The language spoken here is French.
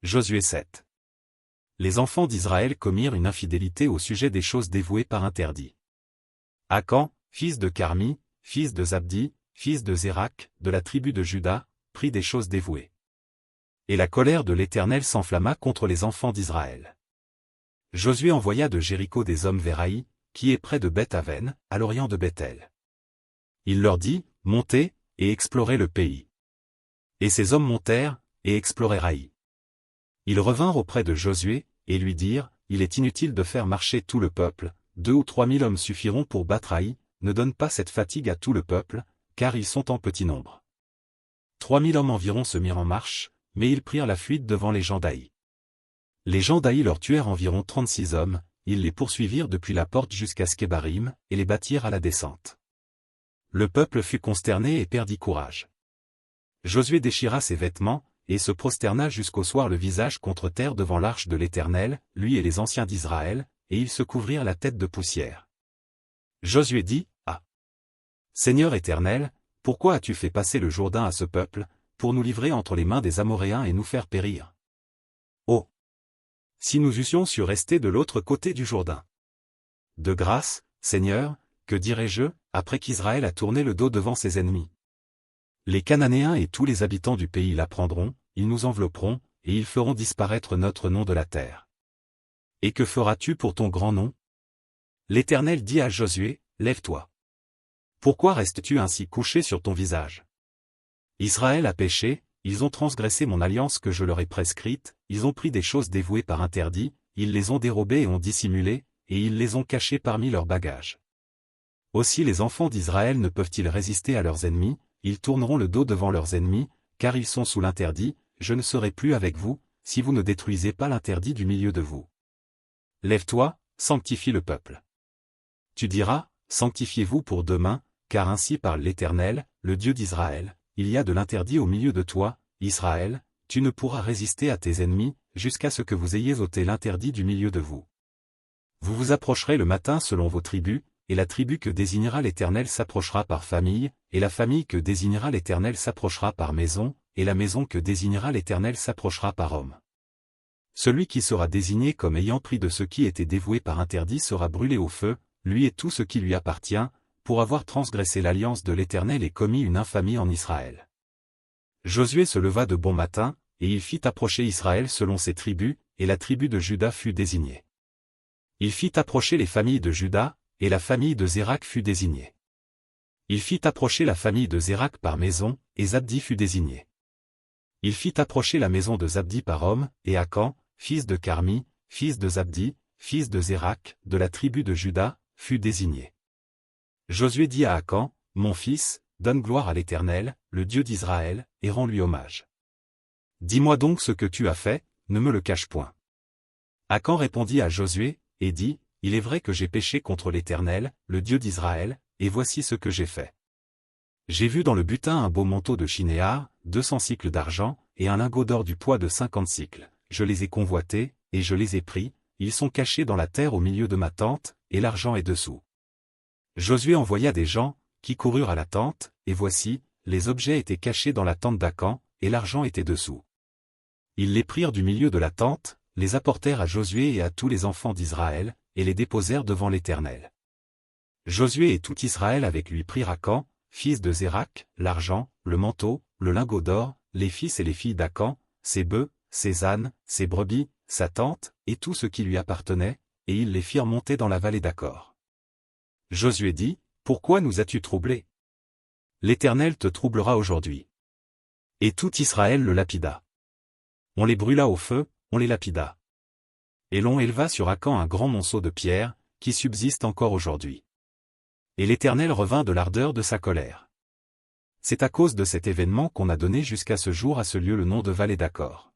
Josué 7. Les enfants d'Israël commirent une infidélité au sujet des choses dévouées par interdit. Akan, fils de Carmi, fils de Zabdi, fils de Zérak, de la tribu de Juda, prit des choses dévouées. Et la colère de l'Éternel s'enflamma contre les enfants d'Israël. Josué envoya de Jéricho des hommes vers Haï, qui est près de Beth-Aven, à l'orient de Bethel. Il leur dit, montez, et explorez le pays. Et ces hommes montèrent, et explorèrent Haï. Ils revinrent auprès de Josué, et lui dirent, il est inutile de faire marcher tout le peuple, 2 ou 3 000 hommes suffiront pour battre Haï, ne donne pas cette fatigue à tout le peuple, car ils sont en petit nombre. 3 000 hommes environ se mirent en marche, mais ils prirent la fuite devant les gens d'Haï. Les gens d'Haï leur tuèrent environ 36 hommes, ils les poursuivirent depuis la porte jusqu'à Skébarim, et les battirent à la descente. Le peuple fut consterné et perdit courage. Josué déchira ses vêtements, et se prosterna jusqu'au soir le visage contre terre devant l'arche de l'Éternel, lui et les anciens d'Israël, et ils se couvrirent la tête de poussière. Josué dit, Ah! Seigneur Éternel, pourquoi as-tu fait passer le Jourdain à ce peuple, pour nous livrer entre les mains des Amoréens et nous faire périr? Oh! Si nous eussions su rester de l'autre côté du Jourdain! De grâce, Seigneur, que dirai-je, après qu'Israël a tourné le dos devant ses ennemis? Les Cananéens et tous les habitants du pays l'apprendront, ils nous envelopperont, et ils feront disparaître notre nom de la terre. Et que feras-tu pour ton grand nom? L'Éternel dit à Josué, lève-toi. Pourquoi restes-tu ainsi couché sur ton visage? Israël a péché, ils ont transgressé mon alliance que je leur ai prescrite, ils ont pris des choses dévouées par interdit, ils les ont dérobées et ont dissimulé, et ils les ont cachées parmi leurs bagages. Aussi les enfants d'Israël ne peuvent-ils résister à leurs ennemis, ils tourneront le dos devant leurs ennemis, car ils sont sous l'interdit, je ne serai plus avec vous, si vous ne détruisez pas l'interdit du milieu de vous. Lève-toi, sanctifie le peuple. Tu diras, sanctifiez-vous pour demain, car ainsi parle l'Éternel, le Dieu d'Israël, il y a de l'interdit au milieu de toi, Israël, tu ne pourras résister à tes ennemis, jusqu'à ce que vous ayez ôté l'interdit du milieu de vous. Vous vous approcherez le matin selon vos tribus, et la tribu que désignera l'Éternel s'approchera par famille, et la famille que désignera l'Éternel s'approchera par maison, et la maison que désignera l'Éternel s'approchera par homme. Celui qui sera désigné comme ayant pris de ce qui était dévoué par interdit sera brûlé au feu, lui et tout ce qui lui appartient, pour avoir transgressé l'alliance de l'Éternel et commis une infamie en Israël. Josué se leva de bon matin, et il fit approcher Israël selon ses tribus, et la tribu de Juda fut désignée. Il fit approcher les familles de Juda, et la famille de Zérak fut désignée. Il fit approcher la famille de Zérak par maison, et Zabdi fut désigné. Il fit approcher la maison de Zabdi par homme, et Akan, fils de Carmi, fils de Zabdi, fils de Zérak, de la tribu de Juda, fut désigné. Josué dit à Akan, mon fils, donne gloire à l'Éternel, le Dieu d'Israël, et rends-lui hommage. Dis-moi donc ce que tu as fait, ne me le cache point. Akan répondit à Josué, et dit, il est vrai que j'ai péché contre l'Éternel, le Dieu d'Israël, et voici ce que j'ai fait. J'ai vu dans le butin un beau manteau de Shinéar, 200 cycles d'argent, et un lingot d'or du poids de 50 cycles. Je les ai convoités, et je les ai pris, ils sont cachés dans la terre au milieu de ma tente, et l'argent est dessous. Josué envoya des gens, qui coururent à la tente, et voici, les objets étaient cachés dans la tente d'Akan, et l'argent était dessous. Ils les prirent du milieu de la tente, les apportèrent à Josué et à tous les enfants d'Israël, et les déposèrent devant l'Éternel. Josué et tout Israël avec lui prirent Akan, fils de Zérak, l'argent, le manteau, le lingot d'or, les fils et les filles d'Akan, ses bœufs, ses ânes, ses brebis, sa tente, et tout ce qui lui appartenait, et ils les firent monter dans la vallée d'Acor. Josué dit, pourquoi nous as-tu troublés? L'Éternel te troublera aujourd'hui. Et tout Israël le lapida. On les brûla au feu, on les lapida. Et l'on éleva sur Akan un grand monceau de pierre, qui subsiste encore aujourd'hui. Et l'Éternel revint de l'ardeur de sa colère. C'est à cause de cet événement qu'on a donné jusqu'à ce jour à ce lieu le nom de vallée d'Acor.